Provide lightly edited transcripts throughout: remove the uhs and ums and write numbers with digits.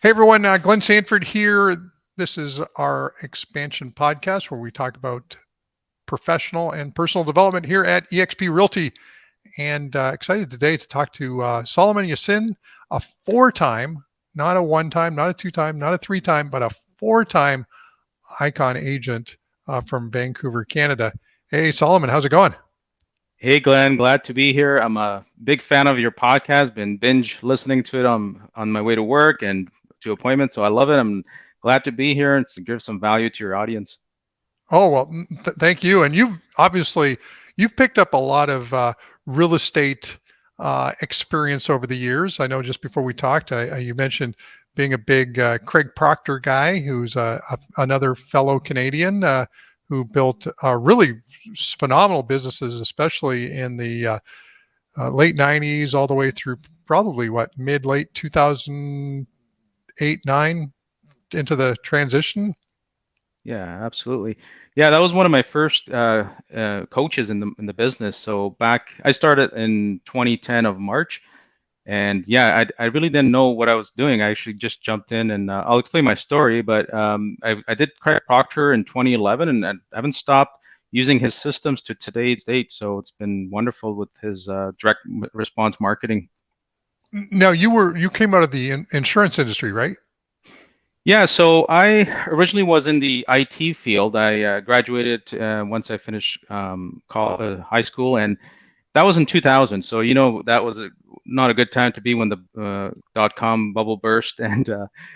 Hey everyone, Glenn Sanford here. This is our expansion podcast where we talk about professional and personal development here at eXp Realty. And excited today to talk to Solomon Yasin, a four-time, not a one-time, not a two-time, not a three-time, but a four-time ICON agent from Vancouver, Canada. Hey Solomon, how's it going? Hey Glenn, glad to be here. I'm a big fan of your podcast. Been binge listening to it on my way to work and to appointments, so I love it. I'm glad to be here and to give some value to your audience. Oh, well, thank you. And you've picked up a lot of real estate experience over the years. I know just before we talked, you mentioned being a big Craig Proctor guy, who's another fellow Canadian who built really phenomenal businesses, especially in the late 90s all the way through probably late 2008, 9 into the transition. Yeah, absolutely. Yeah, that was one of my first coaches in the business. So back, I started in 2010 of March. And yeah, I really didn't know what I was doing. I actually just jumped in, and I'll explain my story. But I did Craig Proctor in 2011, and I haven't stopped using his systems to today's date. So it's been wonderful with his direct response marketing. Now you came out of the insurance industry, right? Yeah, so I originally was in the IT field. I graduated once I finished high school, and that was in 2000. So, that was not a good time to be when the dot-com bubble burst. And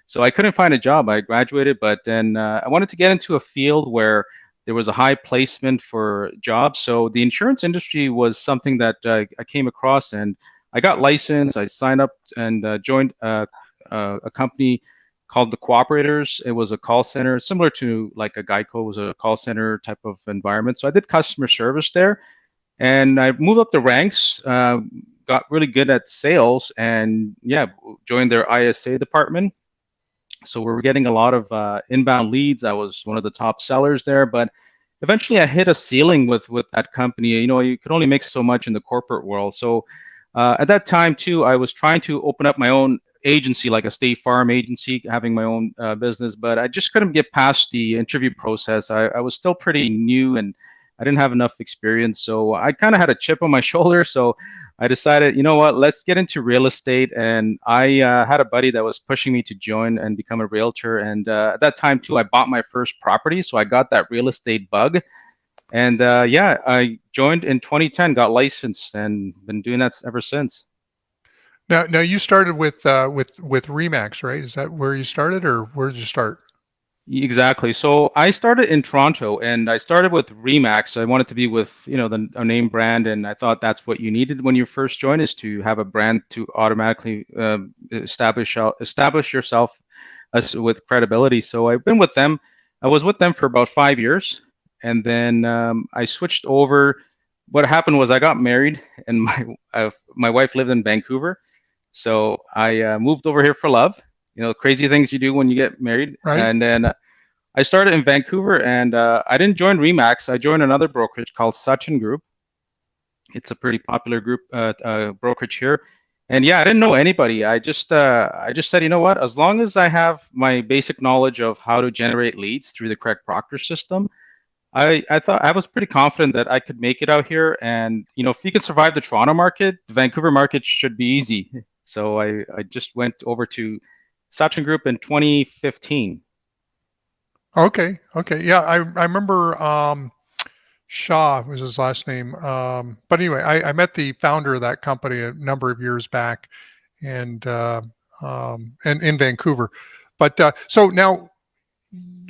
so I couldn't find a job. I graduated, but then I wanted to get into a field where there was a high placement for jobs. So the insurance industry was something that I came across, and I got licensed. I signed up and joined a company called the Cooperators. It was a call center similar to like a Geico, was a call center type of environment. So I did customer service there, and I moved up the ranks, got really good at sales, and yeah, joined their ISA department. So we were getting a lot of inbound leads. I was one of the top sellers there, but eventually I hit a ceiling with that company. You could only make so much in the corporate world. So at that time too, I was trying to open up my own agency, like a State Farm agency, having my own business, but I just couldn't get past the interview process. I was still pretty new, and I didn't have enough experience. So I kind of had a chip on my shoulder. So I decided, you know what, let's get into real estate. And I had a buddy that was pushing me to join and become a realtor. And at that time too, I bought my first property. So I got that real estate bug. And yeah, I joined in 2010, got licensed, and been doing that ever since. Now you started with Remax, right? Is that where you started, or where did you start? Exactly. So I started in Toronto, and I started with Remax. I wanted to be with, a name brand, and I thought that's what you needed when you first join, is to have a brand to automatically establish yourself as with credibility. So I've been with them. I was with them for about 5 years, and then I switched over. What happened was I got married, and my wife lived in Vancouver, so I moved over here for love. Crazy things you do when you get married, Right? and then I started in Vancouver, and I didn't join Remax. I joined another brokerage called Sutton Group. It's a pretty popular group brokerage here. And yeah, I didn't know anybody. I just said, you know what? As long as I have my basic knowledge of how to generate leads through the correct Proctor system, I thought I was pretty confident that I could make it out here. And if you can survive the Toronto market, the Vancouver market should be easy. So I just went over to Sutton Group in 2015. Okay. Okay. Yeah, I remember Shaw was his last name. But anyway, I met the founder of that company a number of years back, and and in Vancouver. But so now,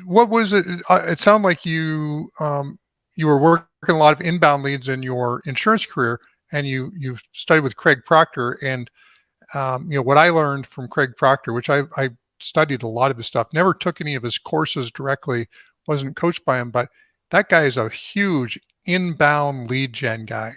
what was it? It sounded like you were working a lot of inbound leads in your insurance career, and you studied with Craig Proctor. And what I learned from Craig Proctor, which I studied a lot of his stuff, never took any of his courses directly, wasn't coached by him, but that guy is a huge inbound lead gen guy.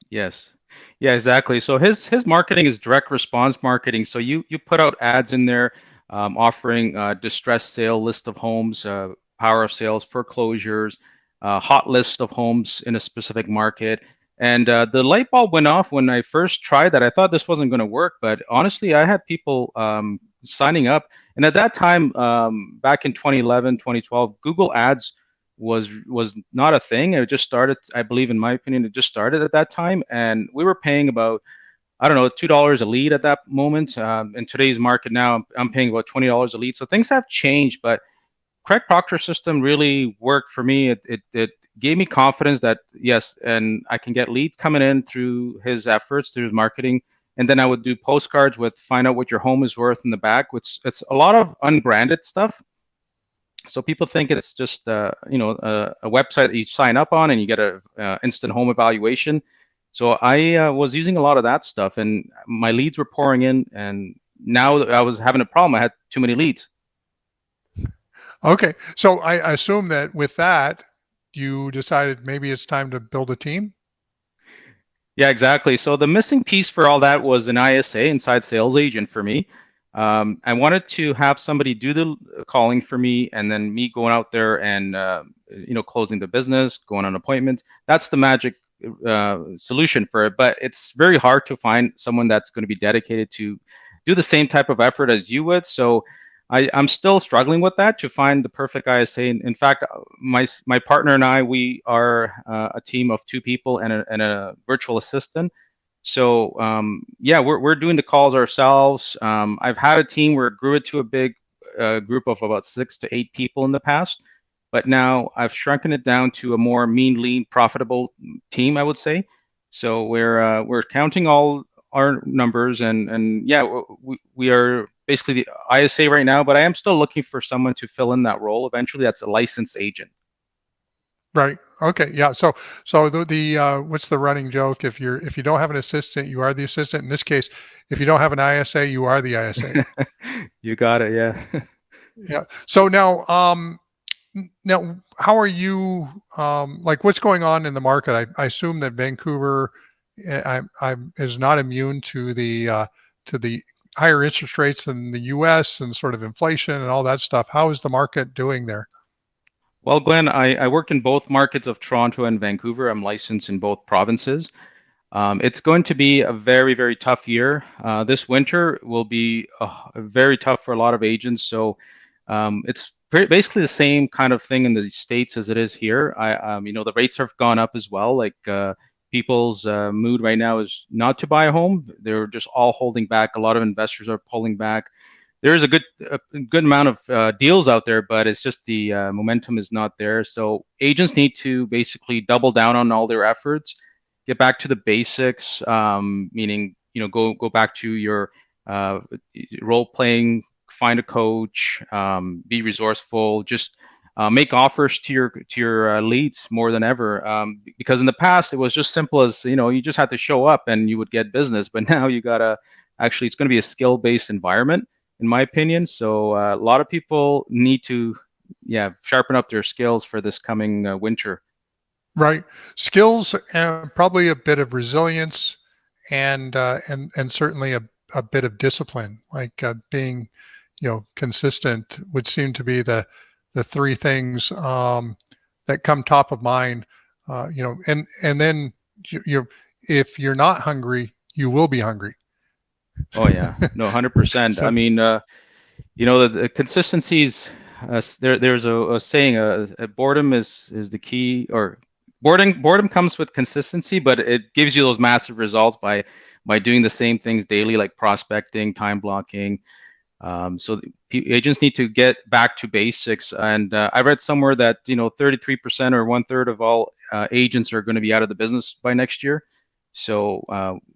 Yes. Yeah, exactly. So his marketing is direct response marketing. So you put out ads in there, offering distressed sale list of homes, power of sales, foreclosures, hot list of homes in a specific market. And the light bulb went off when I first tried that. I thought this wasn't going to work, but honestly, I had people signing up. And at that time, back in 2011, 2012, Google Ads was not a thing. It just started, I believe, in my opinion, it just started at that time, and we were paying about, I don't know, $2 a lead at that moment. In today's market now, I'm paying about $20 a lead. So things have changed, but Craig Proctor system really worked for me. It gave me confidence that yes, and I can get leads coming in through his efforts, through his marketing, and then I would do postcards with find out what your home is worth in the back, which it's a lot of unbranded stuff. So people think it's just a website that you sign up on and you get a instant home evaluation. So I was using a lot of that stuff, and my leads were pouring in, and now I was having a problem. I had too many leads. Okay. So I assume that with that, you decided maybe it's time to build a team. Yeah, exactly. So the missing piece for all that was an ISA, inside sales agent, for me. I wanted to have somebody do the calling for me, and then me going out there and closing the business, going on appointments. That's the magic solution for it. But it's very hard to find someone that's going to be dedicated to do the same type of effort as you would. So I'm still struggling with that to find the perfect ISA. In fact, my partner and I, we are a team of two people and a virtual assistant. So yeah, we're doing the calls ourselves. I've had a team where it grew it to a big group of about 6 to 8 people in the past, but now I've shrunken it down to a more mean, lean, profitable team, I would say. So we're counting all our numbers, and yeah, we are basically the ISA right now. But I am still looking for someone to fill in that role eventually. That's a licensed agent. Right. Okay. Yeah. So the what's the running joke? If you don't have an assistant, you are the assistant. In this case, if you don't have an ISA, you are the ISA. You got it. Yeah. Yeah. So now, how are you? Like, what's going on in the market? I assume that Vancouver, is not immune to the higher interest rates in the U.S. and sort of inflation and all that stuff. How is the market doing there? Well, Glenn, I work in both markets of Toronto and Vancouver. I'm licensed in both provinces. It's going to be a very, very tough year. This winter will be very tough for a lot of agents. So it's basically the same kind of thing in the States as it is here. The rates have gone up as well. Like people's mood right now is not to buy a home. They're just all holding back. A lot of investors are pulling back. There's a good amount of deals out there, but it's just the momentum is not there. So agents need to basically double down on all their efforts, get back to the basics, meaning go back to your uh, role playing, find a coach, be resourceful, just make offers to your leads more than ever. Because in the past it was just simple as you just had to show up and you would get business, but now you gotta actually, it's going to be a skill based environment in my opinion. So a lot of people need to, yeah, sharpen up their skills for this coming winter. Right. Skills and probably a bit of resilience and certainly a bit of discipline, like being, consistent would seem to be the three things that come top of mind. And then you if you're not hungry, you will be hungry. Oh yeah, no, 100%. I So mean, the consistencies. There's a saying, boredom is the key, or boredom comes with consistency, but it gives you those massive results by doing the same things daily, like prospecting, time blocking. So agents need to get back to basics. And I read somewhere that 33% or one third of all agents are going to be out of the business by next year. So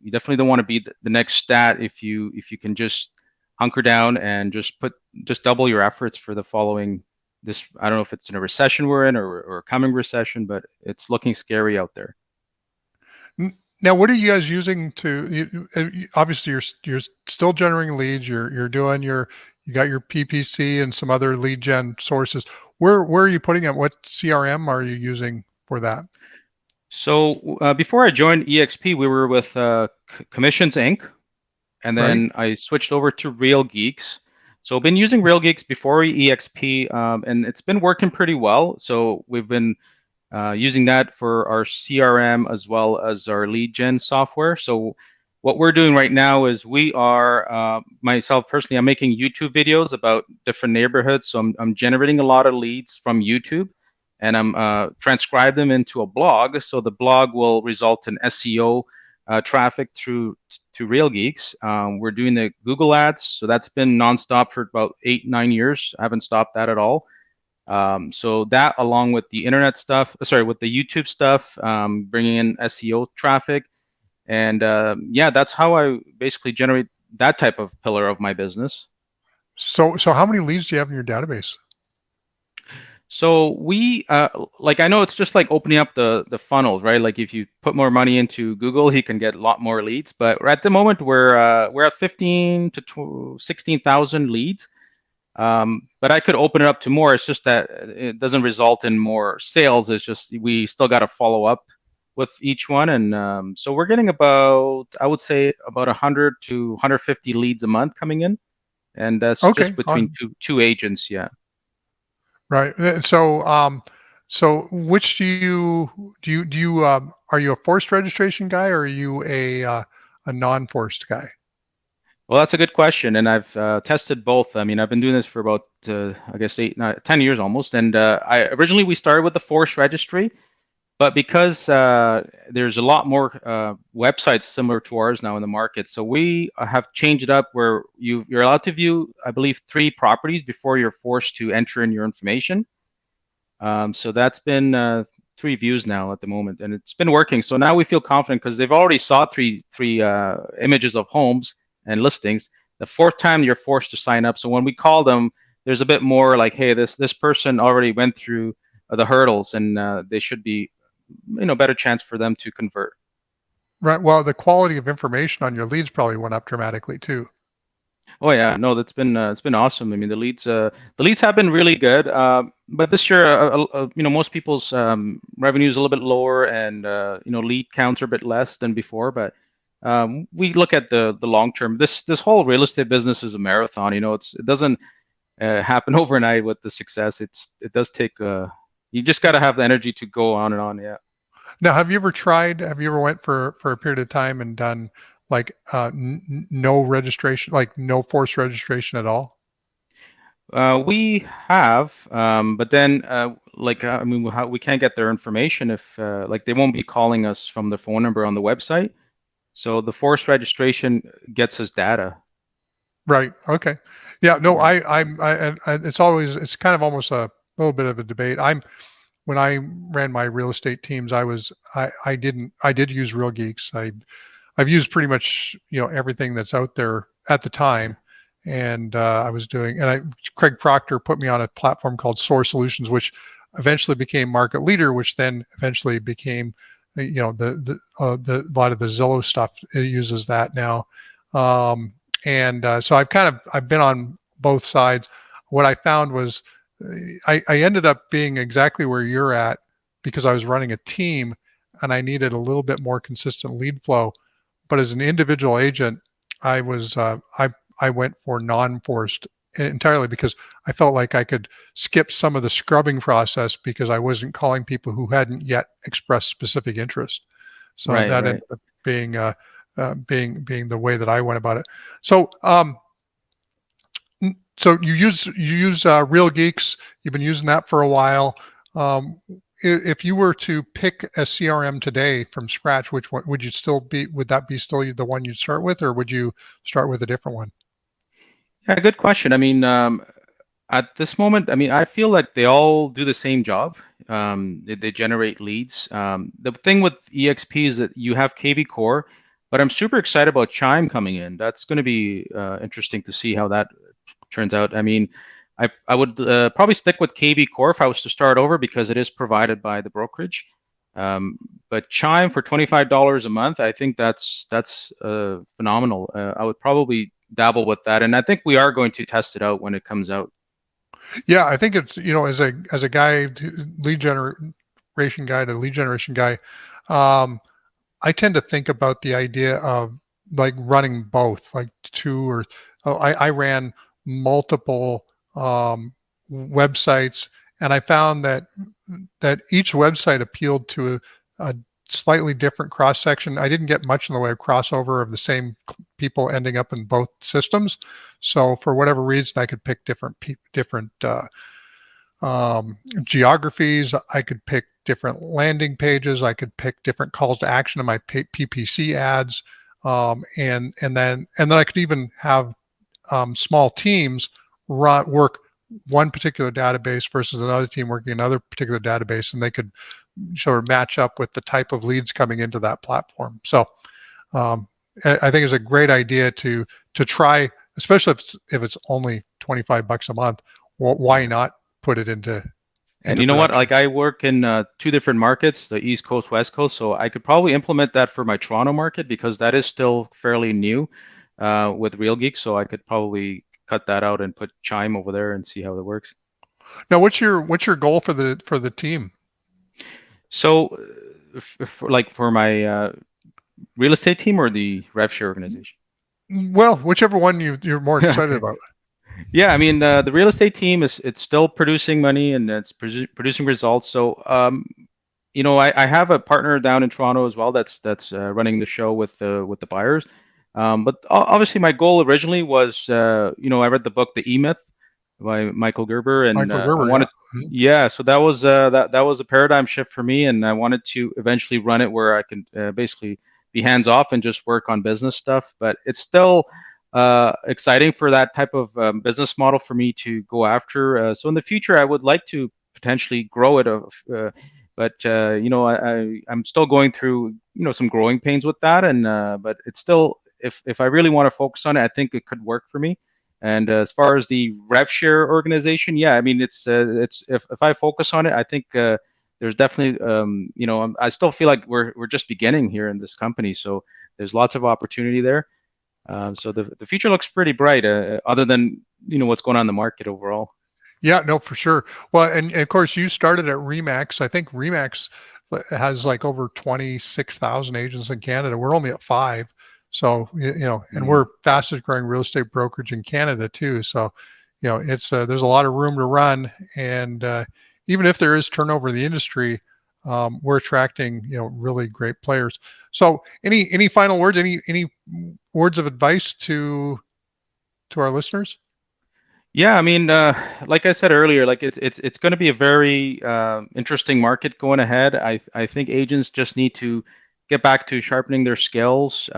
you definitely don't want to be the next stat if you can just hunker down and just double your efforts for the following. This, I don't know if it's in a recession we're in, or a coming recession, but it's looking scary out there. now, what are you guys using to? Obviously, you're still generating leads. You're doing you got your PPC and some other lead gen sources. Where are you putting it? What CRM are you using for that? So before I joined EXP, we were with Commissions Inc. And Right. then I switched over to Real Geeks. So I've been using Real Geeks before EXP, and it's been working pretty well. So we've been using that for our CRM as well as our lead gen software. So what we're doing right now is we are myself personally, I'm making YouTube videos about different neighborhoods. So I'm generating a lot of leads from YouTube, and I'm transcribe them into a blog. So the blog will result in SEO traffic through to Real Geeks. We're doing the Google ads, so that's been nonstop for about 8 9 years. I haven't stopped that at all. So that, along with the internet stuff, sorry, with the YouTube stuff, bringing in SEO traffic, and yeah, that's how I basically generate that type of pillar of my business. So how many leads do you have in your database? So we like, I know it's just like opening up the funnels, right? Like if you put more money into Google, he can get a lot more leads. But at the moment, we're at 15 to 16,000 leads. But I could open it up to more. It's just that it doesn't result in more sales. It's just we still got to follow up with each one, and so we're getting about, I would say, about 100 to 150 leads a month coming in, and that's Okay, just between two agents. Yeah. right. So which do you are you a forced registration guy or are you a non-forced guy? Well, that's a good question, and I've tested both. I mean, I've been doing this for about I guess 10 years almost, and I originally we started with the forced registry. But because there's a lot more websites similar to ours now in the market, so we have changed it up where you're allowed to view, I believe, 3 properties before you're forced to enter in your information. So that's been 3 views now at the moment, and it's been working. So now we feel confident because they've already saw three images of homes and listings. The fourth time you're forced to sign up. So when we call them, there's a bit more like, hey, this person already went through the hurdles, and they should be, better chance for them to convert. Right. Well, the quality of information on your leads probably went up dramatically too. Oh yeah, no, that's been it's been awesome. I mean, the leads have been really good, but this year, most people's revenue is a little bit lower, and lead counts are a bit less than before. But we look at the long term. This whole real estate business is a marathon. It doesn't happen overnight with the success. It does take you just got to have the energy to go on and on. Yeah. Now, have you ever went for a period of time and done like no registration, like no forced registration at all? We have, but then, I mean, we can't get their information if, like, they won't be calling us from the phone number on the website. So the forced registration gets us data. Right. Okay. Yeah. No. Yeah. It's kind of almost a little bit of a debate. When I ran my real estate teams, I did use Real Geeks. I've used pretty much everything that's out there at the time, and Craig Proctor put me on a platform called Source Solutions, which eventually became market leader, which then eventually became the a lot of the Zillow stuff it uses that now, and so I've been on both sides. What I found was I ended up being exactly where you're at because I was running a team and I needed a little bit more consistent lead flow. But as an individual agent, I was I went for non-forced entirely because I felt like I could skip some of the scrubbing process because I wasn't calling people who hadn't yet expressed specific interest. So Right, that right. ended up being the way that I went about it. So so you use Real Geeks. You've been using that for a while. Um, if you were to pick a CRM today from scratch, which one would you still be? Would that be still the one you'd start with, or would you start with a different one? Yeah, good question. I mean, at this moment, I mean, I feel like they all do the same job. They generate leads. The thing with EXP is that you have KV Core, but I'm super excited about Chime coming in. That's going to be interesting to see how that turns out. I mean, I would probably stick with KV Core if I was to start over because it is provided by the brokerage. Um, but Chime for $25 a month, I think that's phenomenal. I would probably dabble with that, and I think we are going to test it out when it comes out. Yeah, I think it's as a guy lead generation guy to lead generation guy, um, I tend to think about the idea of like running both, like two or I ran multiple websites, and I found that each website appealed to a slightly different cross section. I didn't get much in the way of crossover of the same people ending up in both systems. So for whatever reason, I could pick different geographies. I could pick different landing pages. I could pick different calls to action in my PPC ads, and then I could even have small teams work one particular database versus another team working another particular database, and they could sort of match up with the type of leads coming into that platform. So um, I think it's a great idea to try, especially if it's only $25 a month. Why Yeah. not put it And into you know what? production? Like I work in two different markets, the East Coast, West Coast. So I could probably implement that for my Toronto market because that is still fairly new with Real Geek. So I could probably cut that out and put Chime over there and see how it works. Now, what's your goal for the team? So, like for my real estate team or the rev share organization? Well, whichever one you're more excited Okay. about. Yeah, I mean, the real estate team is it's still producing money and it's producing results. So, I have a partner down in Toronto as well that's running the show with the buyers. But obviously, my goal originally was, I read the book The E Myth by Michael Gerber, and Michael I Gerber, yeah. wanted, Mhm. yeah. So that was a paradigm shift for me, and I wanted to eventually run it where I can basically be hands off and just work on business stuff. But it's still exciting for that type of business model for me to go after. So in the future, I would like to potentially grow it. But I'm still going through some growing pains with that, and but it's still if I really want to focus on it, I think it could work for me. And as far as the rev share organization, yeah, I mean it's if I focus on it, I think there's definitely I still feel like we're just beginning here in this company, so there's lots of opportunity there. So the future looks pretty bright, other than what's going on in the market overall. Yeah, no, for sure. Well, and of course, you started at Remax. I think Remax has like over 26,000 agents in Canada. We're only at five. So, and Yeah. we're fastest growing real estate brokerage in Canada too. So, it's there's a lot of room to run. And even if there is turnover in the industry, we're attracting, really great players. So, any final words? Any words of advice to our listeners? Yeah, I mean, like I said earlier, like it's going to be a very interesting market going ahead. I think agents just need to get back to sharpening their skills,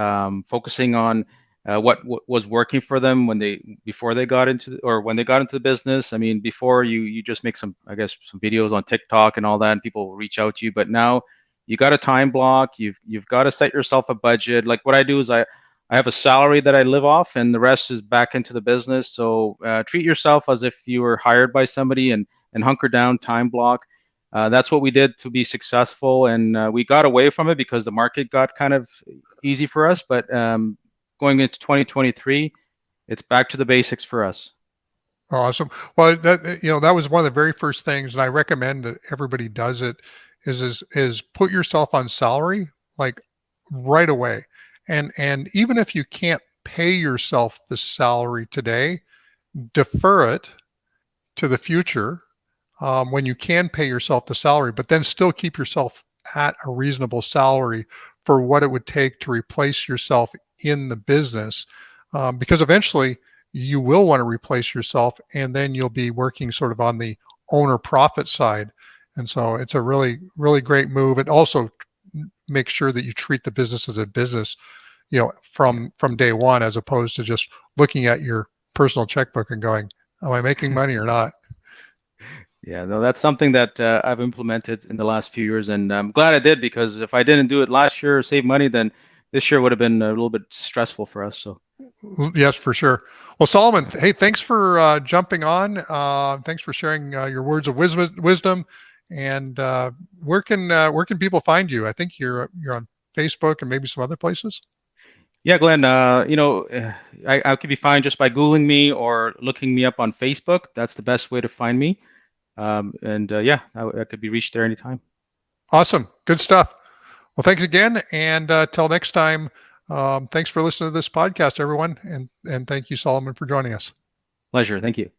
focusing on what was working for them when they before they got into or when they got into the business. I mean, before you just make some, I guess, some videos on TikTok and all that, and people will reach out to you. But now you got a time block. You've got to set yourself a budget. Like what I do is I have a salary that I live off, and the rest is back into the business. So treat yourself as if you were hired by somebody, and hunker down, time block. That's what we did to be successful, and we got away from it because the market got kind of easy for us. But going into 2023, it's back to the basics for us. Awesome. Well, that was one of the very first things, and I recommend that everybody does it. Is put yourself on salary like right away, and even if you can't pay yourself the salary today, defer it to the future when you can pay yourself the salary, but then still keep yourself at a reasonable salary for what it would take to replace yourself in the business. Because eventually you will want to replace yourself, and then you'll be working sort of on the owner profit side. And so it's a really, really great move. It also makes sure that you treat the business as a business, Yeah. from day one, as opposed to just looking at your personal checkbook and going, am I making money or not? Yeah, no, that's something that I've implemented in the last few years, and I'm glad I did because if I didn't do it last year or save money, then this year would have been a little bit stressful for us. So. Yes, for sure. Well, Solomon, hey, thanks for jumping on. Thanks for sharing your words of wisdom. And where can people find you? I think you're on Facebook and maybe some other places. Yeah, Glenn, I could be fine just by Googling me or looking me up on Facebook. That's the best way to find me. And yeah, I could be reached there anytime. Awesome, good stuff. Well, thanks again, and till next time. Thanks for listening to this podcast, everyone, and thank you, Solomon, for joining us. Pleasure. Thank you.